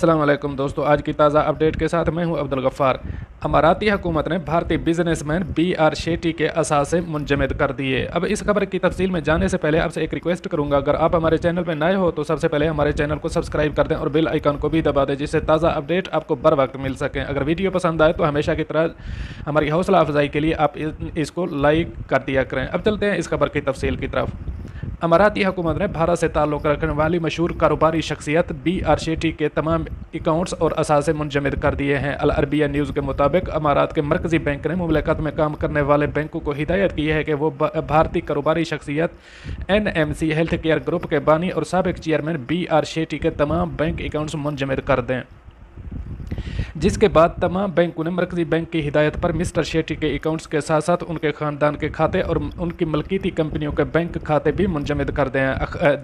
अस्सलाम वालेकुम दोस्तों, आज की ताज़ा अपडेट के साथ मैं हूं अब्दुल गफ्फार। अमाराती हुकूमत ने भारतीय बिजनेसमैन बी.आर. शेट्टी के असासे मुंजमद कर दिए। अब इस खबर की तफसील में जाने से पहले आपसे एक रिक्वेस्ट करूंगा, अगर आप हमारे चैनल पर नए हो तो सबसे पहले हमारे चैनल को सब्सक्राइब कर दें और बेल आइकन को भी दबा दें, जिससे ताज़ा अपडेट आपको बर वक्त मिल सकें। अगर वीडियो पसंद आए तो हमेशा की तरह हमारी हौसला अफजाई के लिए आप इसको लाइक कर दिया करें। अब चलते हैं इस खबर की तफसील की तरफ। अमाराती हुकूमत ने भारत से ताल्लुक़ रखने वाली मशहूर कारोबारी शख्सियत बी.आर. शेट्टी के तमाम अकाउंट्स और असासे मुंजमद कर दिए हैं। अल अरबिया न्यूज़ के मुताबिक अमारात के मरकज़ी बैंक ने मुमलकत में काम करने वाले बैंकों को हिदायत की है कि वो भारतीय कारोबारी शख्सियत NMC हेल्थ केयर ग्रुप के बानी और साबिक चेयरमैन बी.आर. शेट्टी के तमाम बैंक अकाउंट्स मुंजमद कर दें, जिसके बाद तमाम बैंकों ने मरकजी बैंक की हिदायत पर मिस्टर शेट्टी के अकाउंट्स के साथ साथ उनके ख़ानदान के खाते और उनकी मलकीती कंपनियों के बैंक खाते भी मुंजमद कर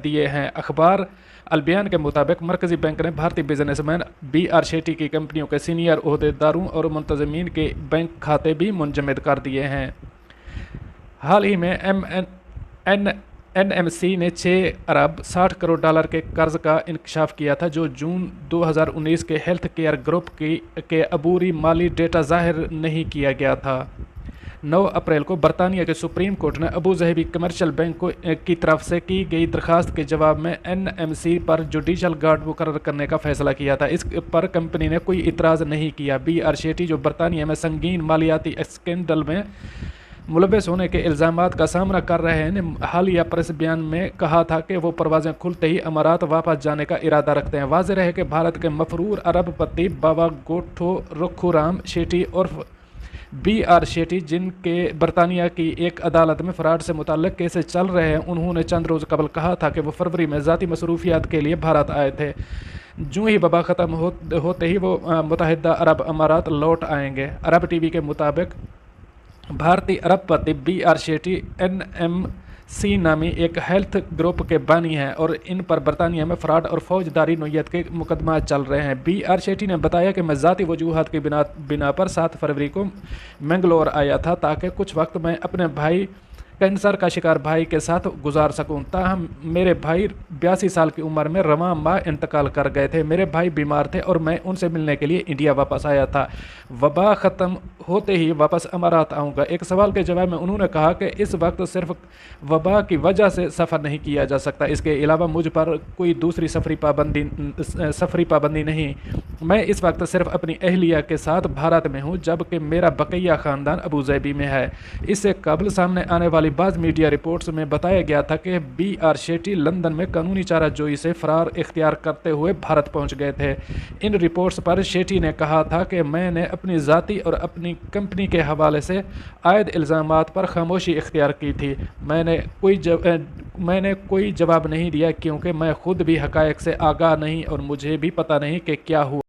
दिए हैं। अखबार अल बयान के मुताबिक मरकजी बैंक ने भारतीय बिजनेसमैन बी.आर. शेट्टी की कंपनियों के सीनियर ओहदेदारों और मुंतजमीन के बैंक खाते भी मुंजमद कर दिए हैं। हाल ही में NMC ने 6 अरब 60 करोड़ डॉलर के कर्ज का इंकशाफ किया था, जो जून 2019 के हेल्थ केयर ग्रुप के अबूरी माली डेटा जाहिर नहीं किया गया था। 9 अप्रैल को बरतानिया के सुप्रीम कोर्ट ने अबू ज़हबी कमर्शियल बैंक की तरफ से की गई दरख्वास्त के जवाब में NMC पर जुडिशल गार्ड मुकर्रर करने का फैसला किया था। इस पर कंपनी ने कोई इतराज़ नहीं किया। बी.आर. शेट्टी, जो बरतानिया में संगीन मालियाती स्कैंडल में मुलविस होने के इल्ज़ामात का सामना कर रहे हैं, ने हालिया प्रेस बयान में कहा था कि वो परवाज़ें खुलते ही अमारात वापस जाने का इरादा रखते हैं। वाज़ेह रहे कि भारत के मफरूर अरबपति बाबा गोठो रखुराम शेट्टी उर्फ बी.आर. शेट्टी, जिनके बरतानिया की एक अदालत में फ्रॉड से मुतल्लिक केसेस चल रहे हैं, उन्होंने चंद रोज़ कबल कहा था कि वो फरवरी में ज़ाती मसरूफियात के लिए भारत आए थे। जूँ ही वबा ख़त्म होते ही वो मुत्तहिदा अरब अमारात लौट आएंगे। अरब टीवी के मुताबिक भारतीय अरबपति बी.आर. शेट्टी NMC नामी एक हेल्थ ग्रुप के बानी हैं और इन पर बरतानिया में फ्रॉड और फौजदारी नोयत के मुकदमा चल रहे हैं। बी.आर. शेट्टी ने बताया कि मैं ज़ाती वजूहात की बिना पर 7 फरवरी को मैंगलोर आया था ताकि कुछ वक्त मैं अपने भाई कैंसर का शिकार भाई के साथ गुजार सकूं। ताहम मेरे भाई 82 साल की उम्र में रवां माह इंतकाल कर गए थे। मेरे भाई बीमार थे और मैं उनसे मिलने के लिए इंडिया वापस आया था। वबा ख़त्म होते ही वापस अमारात आऊँगा। एक सवाल के जवाब में उन्होंने कहा कि इस वक्त सिर्फ वबा की वजह से सफ़र नहीं किया जा सकता, इसके अलावा मुझ पर कोई दूसरी सफरी पाबंदी नहीं। मैं इस वक्त सिर्फ अपनी अहलिया के साथ भारत में हूँ, जबकि मेरा बकैया ख़ानदान अबू ज़हबी में है। इससे कबल सामने आने वाली बाज़ मीडिया रिपोर्ट्स में बताया गया था कि बी.आर. शेट्टी लंदन में कानूनी चाराजोई से फरार इख्तियार करते हुए भारत पहुंच गए थे। इन रिपोर्ट्स पर शेट्टी ने कहा था कि मैंने अपनी ज़ाती और अपनी कंपनी के हवाले से आयद इल्ज़ामात पर खामोशी इख्तियार की थी। मैंने कोई जवाब नहीं दिया, क्योंकि मैं खुद भी हक़ाइक़ से आगाह नहीं और मुझे भी पता नहीं कि क्या हुआ।